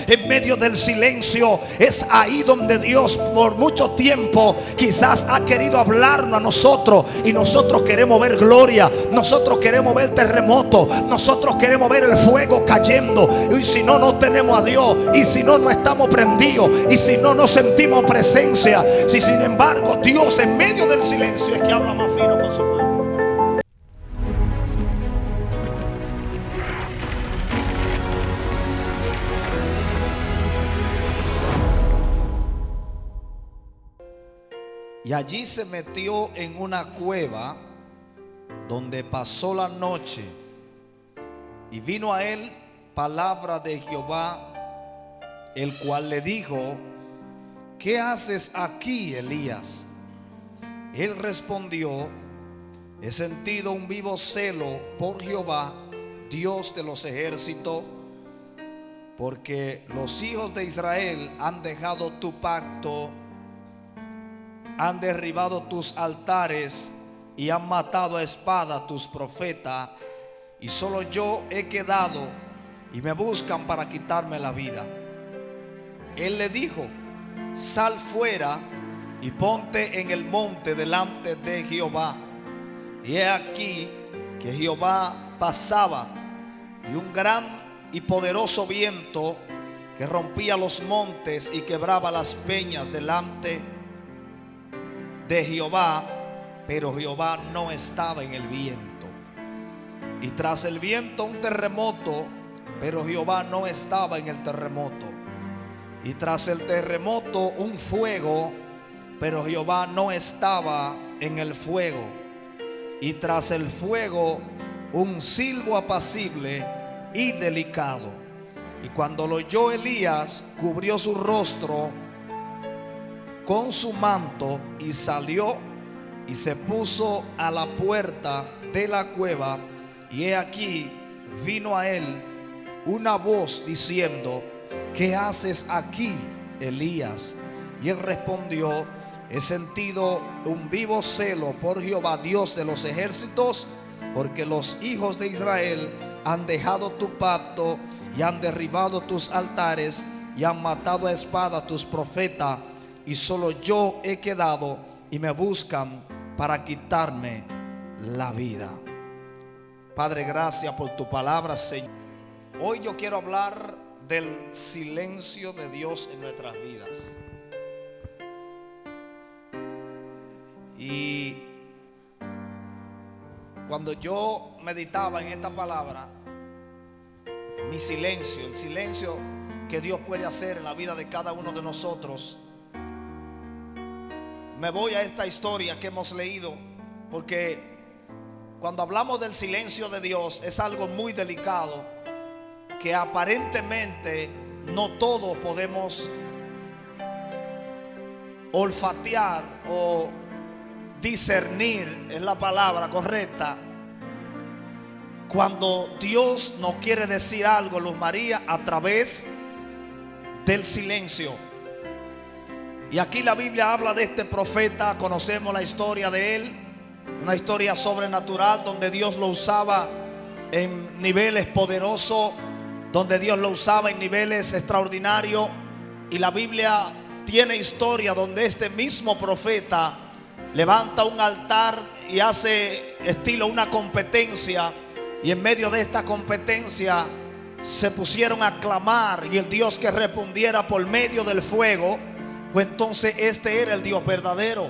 en medio del silencio, es ahí donde Dios por mucho tiempo quizás ha querido hablarnos a nosotros, y nosotros queremos ver gloria, nosotros queremos ver terremoto, nosotros queremos ver el fuego cayendo. Y si no, no tenemos a Dios, y si no, no estamos prendidos, y si no, no sentimos presencia. Si sin embargo Dios en medio del silencio es que habla más fino con su pueblo. Y allí se metió en una cueva donde pasó la noche. Y vino a él palabra de Jehová, el cual le dijo: ¿qué haces aquí, Elías? Él respondió: he sentido un vivo celo por Jehová, Dios de los ejércitos, porque los hijos de Israel han dejado tu pacto, han derribado tus altares y han matado a espada a tus profetas, y solo yo he quedado y me buscan para quitarme la vida. Él le dijo: sal fuera y ponte en el monte delante de Jehová. Y he aquí que Jehová pasaba, y un gran y poderoso viento que rompía los montes y quebraba las peñas delante de Jehová, pero Jehová no estaba en el viento. Y tras el viento un terremoto, pero Jehová no estaba en el terremoto. Y tras el terremoto un fuego, pero Jehová no estaba en el fuego. Y tras el fuego un silbo apacible y delicado. Y cuando lo oyó Elías, cubrió su rostro con su manto y salió y se puso a la puerta de la cueva. Y he aquí vino a él una voz diciendo: ¿qué haces aquí, Elías? Y él respondió: he sentido un vivo celo por Jehová, Dios de los ejércitos, porque los hijos de Israel han dejado tu pacto y han derribado tus altares y han matado a espada a tus profetas, y solo yo he quedado y me buscan para quitarme la vida. Padre, gracias por tu palabra, Señor. Hoy yo quiero hablar del silencio de Dios en nuestras vidas. Y cuando yo meditaba en esta palabra, mi silencio, el silencio que Dios puede hacer en la vida de cada uno de nosotros, me voy a esta historia que hemos leído, porque cuando hablamos del silencio de Dios es algo muy delicado, que aparentemente no todos podemos olfatear o discernir, es la palabra correcta, cuando Dios nos quiere decir algo, Luz María, a través del silencio. Y aquí la Biblia habla de este profeta, conocemos la historia de él, una historia sobrenatural donde Dios lo usaba en niveles poderosos, donde Dios lo usaba en niveles extraordinarios. Y la Biblia tiene historia donde este mismo profeta levanta un altar y hace estilo una competencia, y en medio de esta competencia se pusieron a clamar, y el Dios que respondiera por medio del fuego, pues entonces este era el Dios verdadero.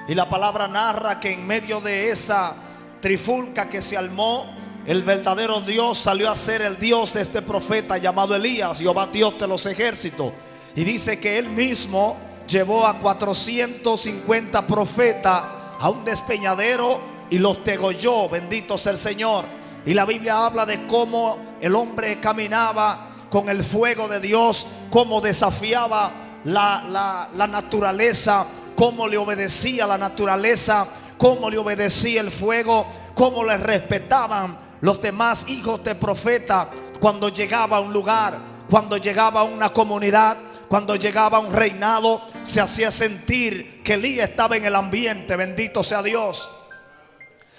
Y la palabra narra que en medio de esa trifulca que se armó, el verdadero Dios salió a ser el Dios de este profeta llamado Elías, Jehová Dios de los ejércitos. Y dice que él mismo llevó a 450 profetas a un despeñadero y los degolló, bendito sea el Señor. Y la Biblia habla de cómo el hombre caminaba con el fuego de Dios, cómo desafiaba la naturaleza, cómo le obedecía la naturaleza, cómo le obedecía el fuego, cómo le respetaban los demás hijos de profeta cuando llegaba a un lugar, cuando llegaba a una comunidad, cuando llegaba a un reinado. Se hacía sentir que Elías estaba en el ambiente, bendito sea Dios.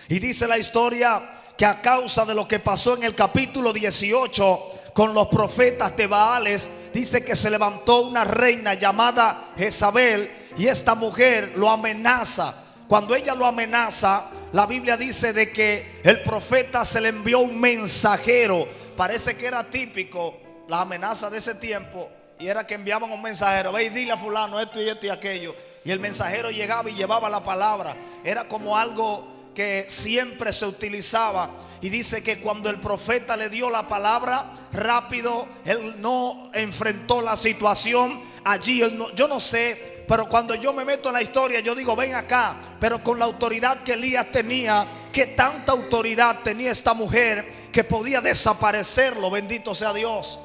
Y dice la historia que a causa de lo que pasó en el capítulo 18 con los profetas de Baales, dice que se levantó una reina llamada Jezabel, y esta mujer lo amenaza. Cuando ella lo amenaza, la Biblia dice de que el profeta se le envió un mensajero. Parece que era típico la amenaza de ese tiempo, y era que enviaban un mensajero: ve y dile a fulano esto y aquello. Y el mensajero llegaba y llevaba la palabra. Era como algo que siempre se utilizaba. Y dice que cuando el profeta le dio la palabra, rápido, él no enfrentó la situación allí. Yo no sé, pero cuando yo me meto en la historia, yo digo: ven acá. Pero con la autoridad que Elías tenía, que tanta autoridad tenía esta mujer, que podía desaparecerlo. Bendito sea Dios.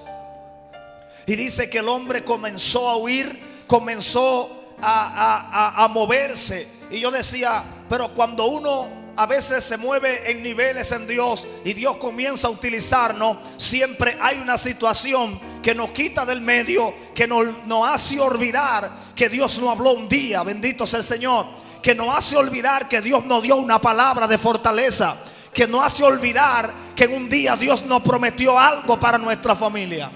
Y dice que el hombre comenzó a huir, comenzó a moverse. Y yo decía: pero cuando uno a veces se mueve en niveles en Dios y Dios comienza a utilizarnos, siempre hay una situación que nos quita del medio, que nos hace olvidar que Dios nos habló un día. Bendito sea el Señor. Que nos hace olvidar que Dios nos dio una palabra de fortaleza, que nos hace olvidar que en un día Dios nos prometió algo para nuestra familia.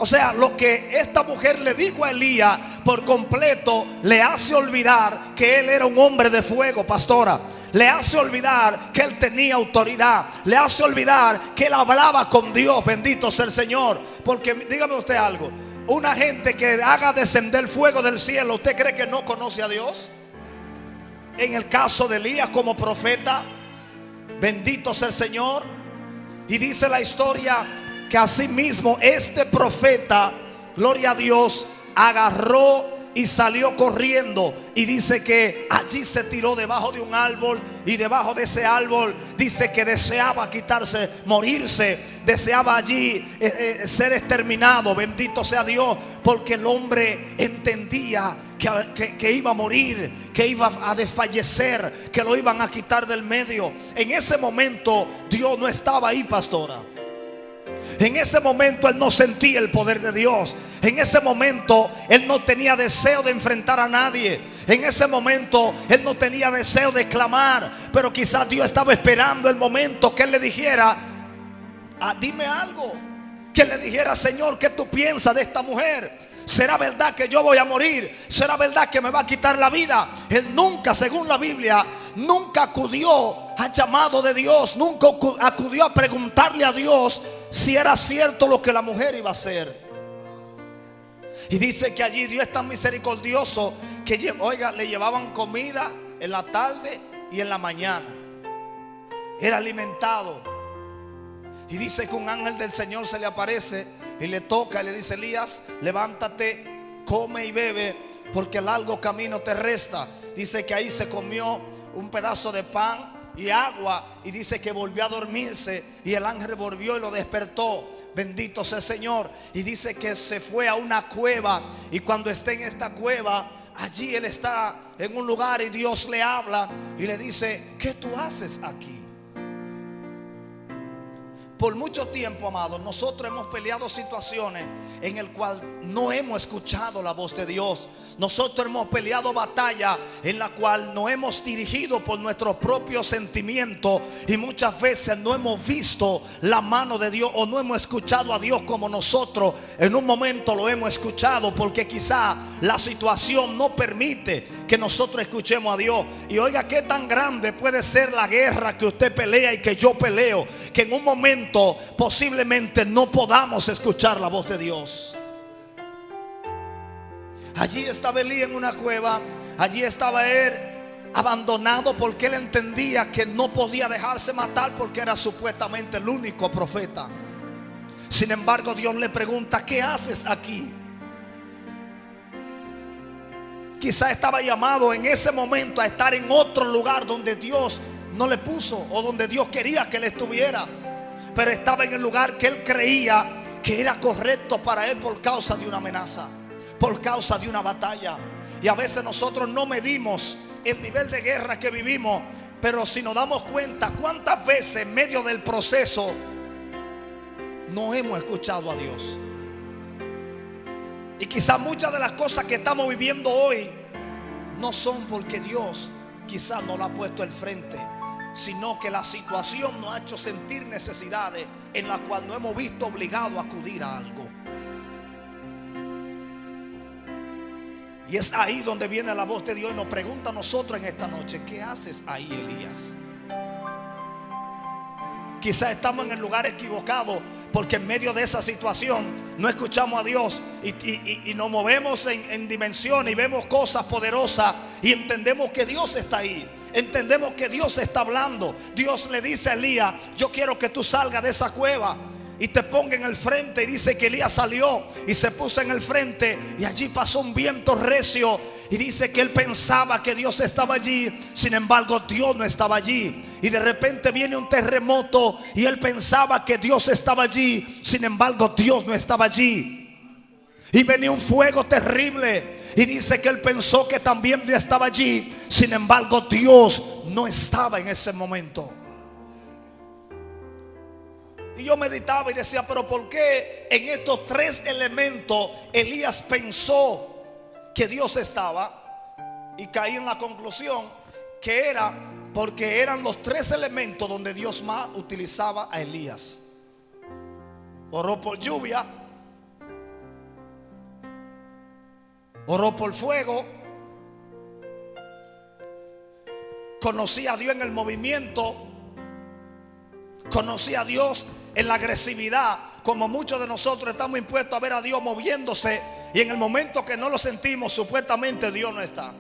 O sea, lo que esta mujer le dijo a Elías por completo le hace olvidar que él era un hombre de fuego, pastora. Le hace olvidar que él tenía autoridad. Le hace olvidar que él hablaba con Dios. Bendito sea el Señor. Porque dígame usted algo: una gente que haga descender fuego del cielo, ¿usted cree que no conoce a Dios? En el caso de Elías como profeta, bendito sea el Señor. Y dice la historia que asimismo este profeta, gloria a Dios, agarró y salió corriendo. Y dice que allí se tiró debajo de un árbol, y debajo de ese árbol dice que deseaba quitarse, morirse, deseaba allí ser exterminado. Bendito sea Dios, porque el hombre entendía que iba a morir, que iba a desfallecer, que lo iban a quitar del medio. En ese momento Dios no estaba ahí, pastora. En ese momento él no sentía el poder de Dios. En ese momento él no tenía deseo de enfrentar a nadie. En ese momento él no tenía deseo de clamar. Pero quizás Dios estaba esperando el momento que él le dijera: dime algo. Que le dijera: Señor, ¿qué tú piensas de esta mujer? ¿Será verdad que yo voy a morir? ¿Será verdad que me va a quitar la vida? Él nunca, según la Biblia, nunca acudió al llamado de Dios. Nunca acudió a preguntarle a Dios si era cierto lo que la mujer iba a hacer. Y dice que allí Dios es tan misericordioso que, oiga, le llevaban comida en la tarde y en la mañana. Era alimentado. Y dice que un ángel del Señor se le aparece y le toca y le dice: Elías, levántate, come y bebe, porque largo camino te resta. Dice que ahí se comió un pedazo de pan y agua, y dice que volvió a dormirse, y el ángel volvió y lo despertó. Bendito sea el Señor. Y dice que se fue a una cueva, y cuando está en esta cueva, allí él está en un lugar y Dios le habla y le dice: ¿qué tú haces aquí? Por mucho tiempo, amados, nosotros hemos peleado situaciones en el cual no hemos escuchado la voz de Dios. Nosotros hemos peleado batalla en la cual nos hemos dirigido por nuestros propios sentimientos, y muchas veces no hemos visto la mano de Dios, o no hemos escuchado a Dios como nosotros en un momento lo hemos escuchado, porque quizá la situación no permite que nosotros escuchemos a Dios. Y oiga, qué tan grande puede ser la guerra que usted pelea y que yo peleo, que en un momento posiblemente no podamos escuchar la voz de Dios. Allí estaba Elí en una cueva. Allí estaba él abandonado, porque él entendía que no podía dejarse matar, porque era supuestamente el único profeta. Sin embargo, Dios le pregunta: ¿qué haces aquí? Quizá estaba llamado en ese momento a estar en otro lugar donde Dios no le puso, o donde Dios quería que él estuviera. Pero estaba en el lugar que él creía que era correcto para él, por causa de una amenaza, por causa de una batalla. Y a veces nosotros no medimos el nivel de guerra que vivimos, pero si nos damos cuenta cuántas veces en medio del proceso no hemos escuchado a Dios. Y quizás muchas de las cosas que estamos viviendo hoy no son porque Dios quizás nos la ha puesto al frente, sino que la situación nos ha hecho sentir necesidades en la cual no hemos visto obligado a acudir a algo. Y es ahí donde viene la voz de Dios y nos pregunta a nosotros en esta noche: ¿qué haces ahí, Elías? Quizás estamos en el lugar equivocado, porque en medio de esa situación no escuchamos a Dios y nos movemos en dimensiones y vemos cosas poderosas y entendemos que Dios está ahí. Entendemos que Dios está hablando. Dios le dice a Elías: yo quiero que tú salgas de esa cueva y te ponga en el frente. Y dice que Elías salió y se puso en el frente, y allí pasó un viento recio. Y dice que él pensaba que Dios estaba allí, sin embargo Dios no estaba allí. Y de repente viene un terremoto y él pensaba que Dios estaba allí, sin embargo Dios no estaba allí. Y venía un fuego terrible y dice que él pensó que también Dios estaba allí, sin embargo Dios no estaba en ese momento. Y yo meditaba y decía: pero ¿por qué en estos tres elementos Elías pensó que Dios estaba? Y caí en la conclusión que era porque eran los tres elementos donde Dios más utilizaba a Elías. Oró por lluvia, oró por fuego, conocía a Dios en el movimiento, conocía a Dios en la agresividad, como muchos de nosotros estamos impuestos a ver a Dios moviéndose, y en el momento que no lo sentimos, supuestamente Dios no está.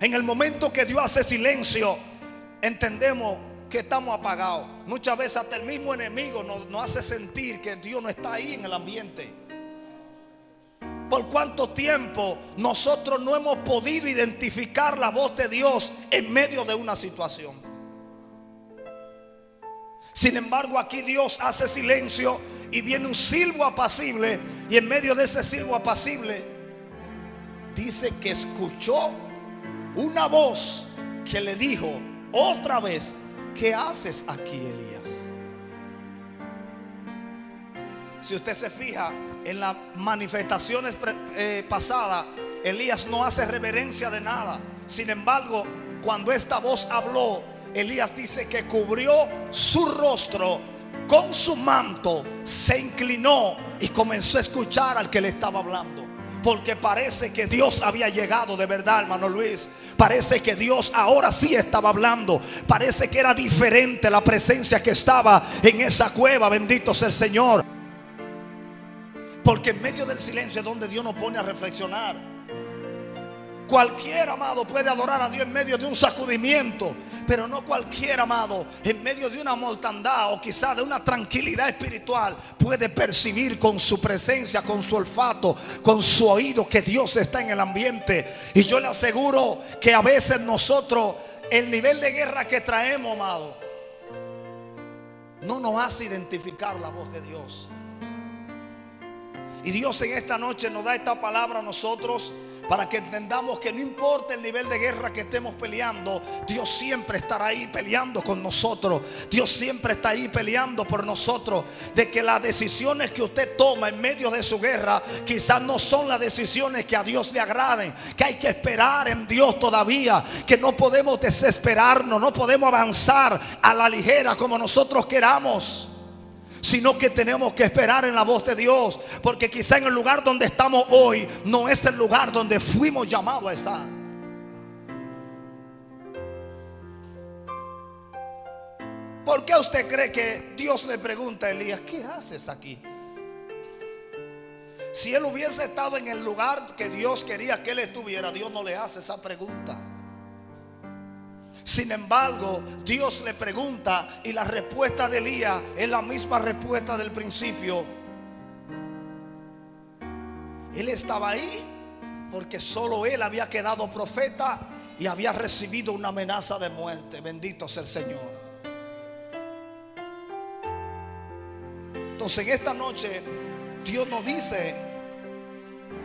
En el momento que Dios hace silencio, entendemos que estamos apagados. Muchas veces hasta el mismo enemigo nos hace sentir que Dios no está ahí en el ambiente. ¿Por cuánto tiempo nosotros no hemos podido identificar la voz de Dios en medio de una situación? Sin embargo, aquí Dios hace silencio y viene un silbo apacible, y en medio de ese silbo apacible dice que escuchó una voz que le dijo otra vez: ¿qué haces aquí, Elías? Si usted se fija en las manifestaciones pasadas, Elías no hace reverencia de nada. Sin embargo, cuando esta voz habló, Elías dice que cubrió su rostro con su manto, se inclinó y comenzó a escuchar al que le estaba hablando. Porque parece que Dios había llegado de verdad, hermano Luis. Parece que Dios ahora sí estaba hablando. Parece que era diferente la presencia que estaba en esa cueva. Bendito sea el Señor. Porque en medio del silencio es donde Dios nos pone a reflexionar. Cualquier amado puede adorar a Dios en medio de un sacudimiento, pero no cualquier amado en medio de una mortandad o quizá de una tranquilidad espiritual puede percibir con su presencia, con su olfato, con su oído, que Dios está en el ambiente. Y yo le aseguro que a veces nosotros, el nivel de guerra que traemos, amado, no nos hace identificar la voz de Dios. Y Dios en esta noche nos da esta palabra a nosotros para que entendamos que no importa el nivel de guerra que estemos peleando, Dios siempre estará ahí peleando con nosotros. Dios siempre está ahí peleando por nosotros. De que las decisiones que usted toma en medio de su guerra quizás no son las decisiones que a Dios le agraden, que hay que esperar en Dios todavía, que no podemos desesperarnos, no podemos avanzar a la ligera como nosotros queramos, sino que tenemos que esperar en la voz de Dios. Porque quizá en el lugar donde estamos hoy no es el lugar donde fuimos llamados a estar. ¿Por qué usted cree que Dios le pregunta a Elías: ¿qué haces aquí? Si él hubiese estado en el lugar que Dios quería que él estuviera, Dios no le hace esa pregunta. Sin embargo, Dios le pregunta, y la respuesta de Elías es la misma respuesta del principio. Él estaba ahí porque solo él había quedado profeta y había recibido una amenaza de muerte. Bendito sea el Señor. Entonces en esta noche Dios nos dice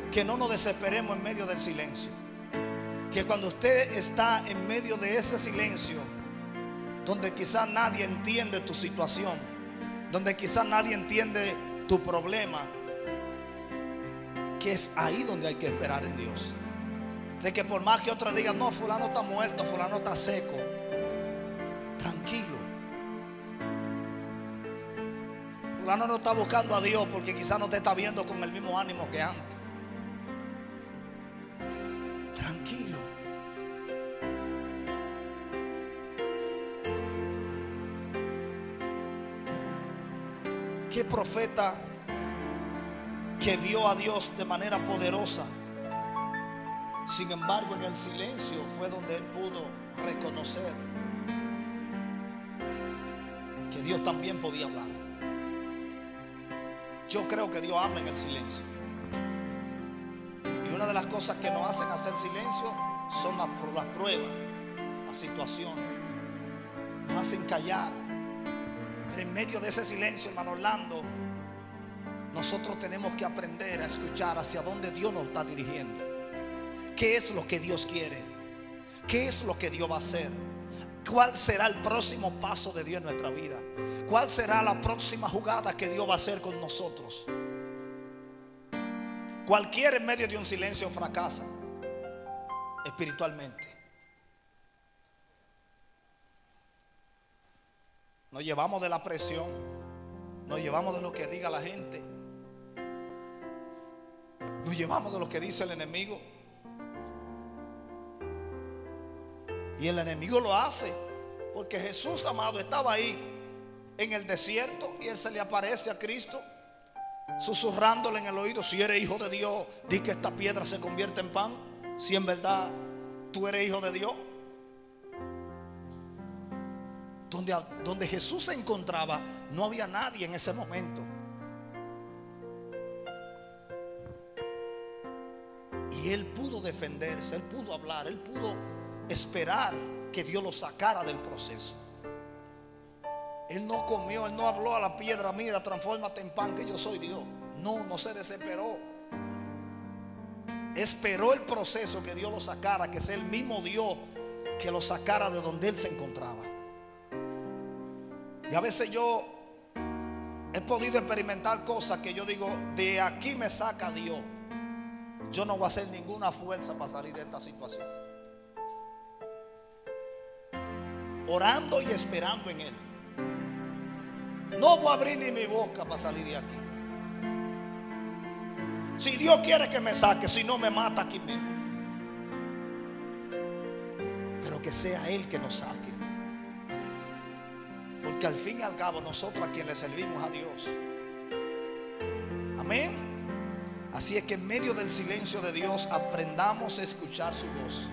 que no nos desesperemos en medio del silencio. Que cuando usted está en medio de ese silencio, donde quizás nadie entiende tu situación, donde quizás nadie entiende tu problema, que es ahí donde hay que esperar en Dios. De que por más que otros digan: no, fulano está muerto, fulano está seco, tranquilo. fulano no está buscando a Dios porque quizás no te está viendo con el mismo ánimo que antes. Tranquilo. ¿Qué profeta que vio a Dios de manera poderosa? Sin embargo, en el silencio fue donde él pudo reconocer que Dios también podía hablar. Yo creo que Dios habla en el silencio. Y una de las cosas que nos hacen hacer silencio son las pruebas, las situaciones. Nos hacen callar. Pero en medio de ese silencio, hermano Orlando, nosotros tenemos que aprender a escuchar hacia dónde Dios nos está dirigiendo. ¿Qué es lo que Dios quiere? ¿Qué es lo que Dios va a hacer? ¿Cuál será el próximo paso de Dios en nuestra vida? ¿Cuál será la próxima jugada que Dios va a hacer con nosotros? Cualquiera en medio de un silencio fracasa espiritualmente. Nos llevamos de la presión, nos llevamos de lo que diga la gente, nos llevamos de lo que dice el enemigo. Y el enemigo lo hace porque Jesús, amado, estaba ahí en el desierto y él se le aparece a Cristo susurrándole en el oído: si eres hijo de Dios, di que esta piedra se convierta en pan. Si en verdad tú eres hijo de Dios. Donde Jesús se encontraba, no había nadie en ese momento. Y él pudo defenderse, él pudo hablar, él pudo esperar que Dios lo sacara del proceso. Él no comió, él no habló a la piedra: mira, transfórmate en pan, que yo soy Dios. No se desesperó. Esperó el proceso, que Dios lo sacara, que sea el mismo Dios que lo sacara de donde él se encontraba. Y a veces yo he podido experimentar cosas que yo digo: de aquí me saca Dios. Yo no voy a hacer ninguna fuerza para salir de esta situación. Orando y esperando en Él. No voy a abrir ni mi boca para salir de aquí. Si Dios quiere que me saque, si no me mata aquí mismo. Pero que sea Él que nos saque. Porque al fin y al cabo nosotros a quien le servimos a Dios. Amén. Así es que en medio del silencio de Dios aprendamos a escuchar su voz.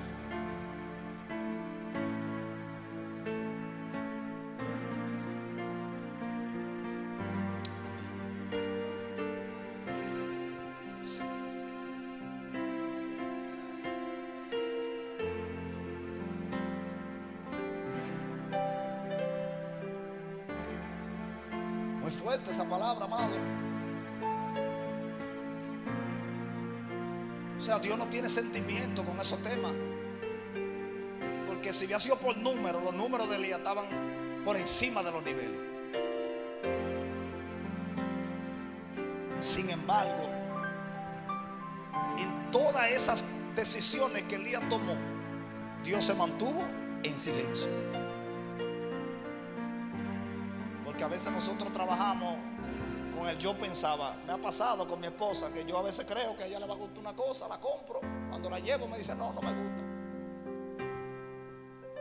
Muy fuerte esa palabra, amado. O sea, Dios no tiene sentimiento con esos temas. Porque si hubiera sido por números, los números de Elías estaban por encima de los niveles. Sin embargo, en todas esas decisiones que Elías tomó, Dios se mantuvo en silencio. Porque a veces nosotros trabajamos con el yo pensaba. Me ha pasado con mi esposa que yo a veces creo que a ella le va a gustar una cosa, la compro. Cuando la llevo me dice: no me gusta.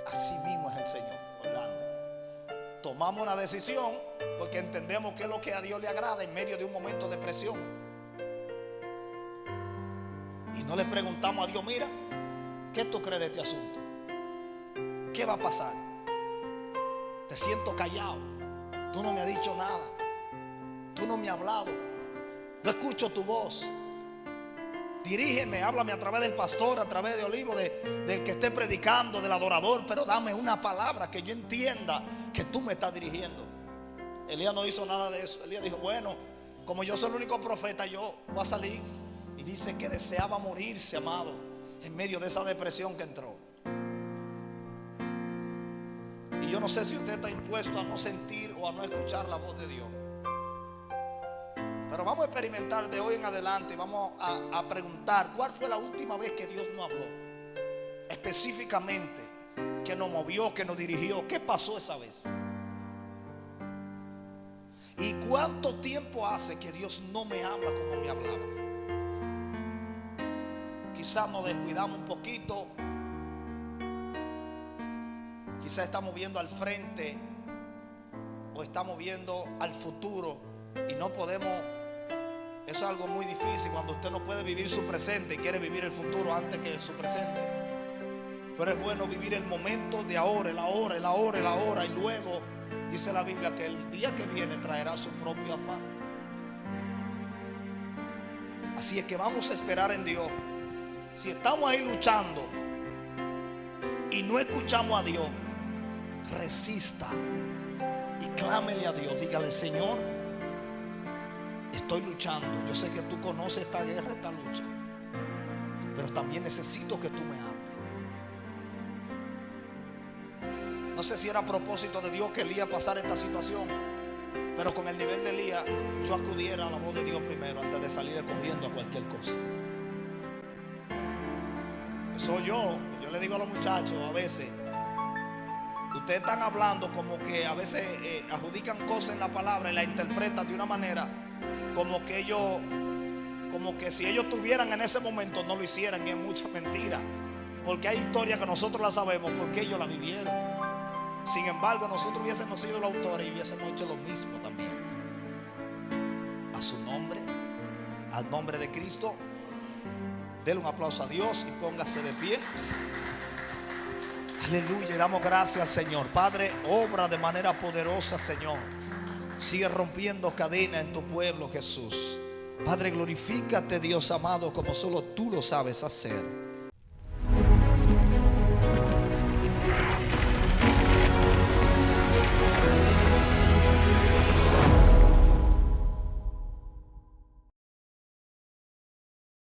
Así mismo es el Señor, Orlando. Tomamos una decisión porque entendemos que es lo que a Dios le agrada en medio de un momento de presión. Y no le preguntamos a Dios: mira, ¿qué tú crees de este asunto? ¿Qué va a pasar? Te siento callado. Tú no me has dicho nada. Tú no me has hablado. No escucho tu voz. Dirígeme, háblame a través del pastor, a través de Olivo, del que esté predicando, del adorador. Pero dame una palabra que yo entienda que tú me estás dirigiendo. Elías no hizo nada de eso. Elías dijo: bueno, como yo soy el único profeta, yo voy a salir. Y dice que deseaba morirse, amado, en medio de esa depresión que entró. Y yo no sé si usted está impuesto a no sentir o a no escuchar la voz de Dios. Pero vamos a experimentar de hoy en adelante y vamos a preguntar: ¿cuál fue la última vez que Dios nos habló? Específicamente, que nos movió, que nos dirigió. ¿Qué pasó esa vez? ¿Y cuánto tiempo hace que Dios no me habla como me hablaba? Quizás nos descuidamos un poquito. Quizás estamos viendo al frente o estamos viendo al futuro y no podemos. Eso es algo muy difícil cuando usted no puede vivir su presente y quiere vivir el futuro antes que su presente. Pero es bueno vivir el momento de ahora, el ahora, el ahora, el ahora. Y luego dice la Biblia que el día que viene traerá su propio afán. Así es que vamos a esperar en Dios. Si estamos ahí luchando y no escuchamos a Dios, resista y clámele a Dios. Dígale: Señor, estoy luchando. Yo sé que tú conoces esta guerra, esta lucha, pero también necesito que tú me hables. No sé si era a propósito de Dios que Elías pasara esta situación, pero con el nivel de Elías, yo acudiera a la voz de Dios primero antes de salir corriendo a cualquier cosa. Eso yo le digo a los muchachos a veces: ustedes están hablando como que a veces adjudican cosas en la palabra y la interpretan de una manera como que ellos, como que si ellos estuvieran en ese momento no lo hicieran, y es mucha mentira, porque hay historias que nosotros las sabemos porque ellos la vivieron. Sin embargo, nosotros hubiésemos sido los autores y hubiésemos hecho lo mismo también. A su nombre, al nombre de Cristo, denle un aplauso a Dios y póngase de pie. Aleluya, y damos gracias al Señor. Padre, obra de manera poderosa, Señor. Sigue rompiendo cadenas en tu pueblo, Jesús. Padre, glorifícate, Dios amado, como solo tú lo sabes hacer.